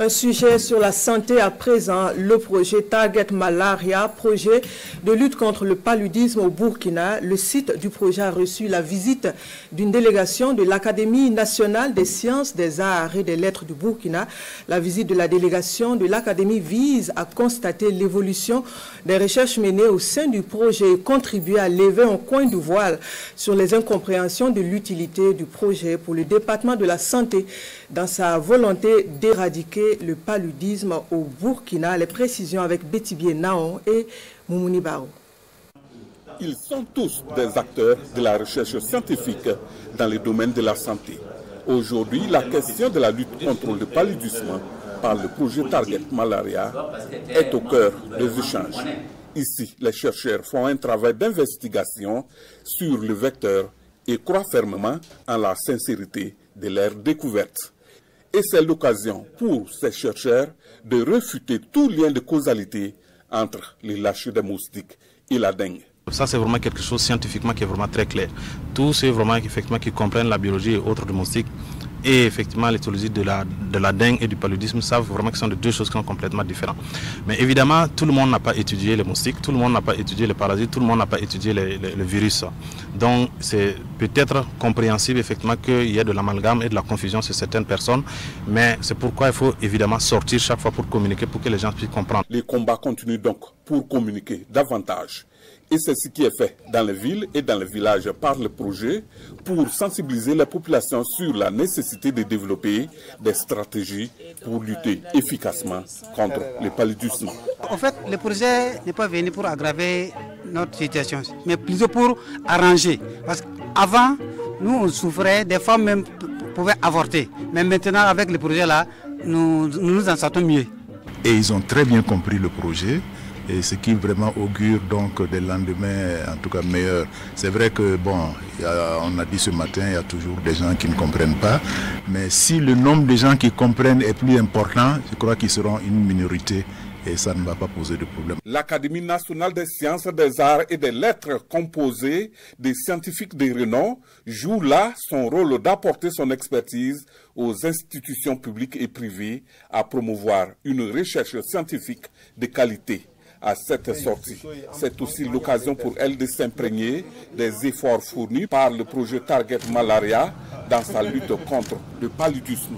Un sujet sur la santé à présent, le projet Target Malaria, projet de lutte contre le paludisme au Burkina. Le site du projet a reçu la visite d'une délégation de l'Académie nationale des sciences, des arts et des lettres du Burkina. La visite de la délégation de l'Académie vise à constater l'évolution des recherches menées au sein du projet et contribuer à lever un coin de voile sur les incompréhensions de l'utilité du projet pour le département de la santé dans sa volonté d'éradiquer le paludisme au Burkina. Les précisions avec Bétibié Naon et Moumouni Barou. Ils sont tous des acteurs de la recherche scientifique dans le domaine de la santé. Aujourd'hui, la question de la lutte contre le paludisme par le projet Target Malaria est au cœur des échanges. Ici, les chercheurs font un travail d'investigation sur le vecteur et croient fermement en la sincérité de leur découverte. Et c'est l'occasion pour ces chercheurs de réfuter tout lien de causalité entre les lâchers des moustiques et la dengue. Ça, c'est vraiment quelque chose scientifiquement qui est vraiment très clair. Tous ceux vraiment effectivement qui comprennent la biologie et autres de moustiques et effectivement l'éthologie de la dengue et du paludisme savent vraiment que ce sont deux choses qui sont complètement différentes. Mais évidemment, tout le monde n'a pas étudié les moustiques, tout le monde n'a pas étudié les parasites, tout le monde n'a pas étudié le virus. Donc c'est peut-être compréhensible effectivement qu'il y a de l'amalgame et de la confusion sur certaines personnes, mais c'est pourquoi il faut évidemment sortir chaque fois pour communiquer, pour que les gens puissent comprendre. Les combats continuent donc pour communiquer davantage. Et c'est ce qui est fait dans les villes et dans les villages par le projet pour sensibiliser la population sur la nécessité de développer des stratégies pour lutter efficacement contre le paludisme. En fait, le projet n'est pas venu pour aggraver notre situation, mais plutôt pour arranger. Parce qu'avant, nous on souffrait, des femmes même pouvaient avorter. Mais maintenant, avec le projet là, nous en sortons mieux. Et ils ont très bien compris le projet. Et ce qui vraiment augure donc des lendemains en tout cas meilleurs. C'est vrai que bon, on a dit ce matin, il y a toujours des gens qui ne comprennent pas. Mais si le nombre de gens qui comprennent est plus important, je crois qu'ils seront une minorité et ça ne va pas poser de problème. L'Académie nationale des sciences, des arts et des lettres composée des scientifiques de renom joue là son rôle d'apporter son expertise aux institutions publiques et privées à promouvoir une recherche scientifique de qualité. À cette sortie, c'est aussi l'occasion pour elle de s'imprégner des efforts fournis par le projet Target Malaria dans sa lutte contre le paludisme.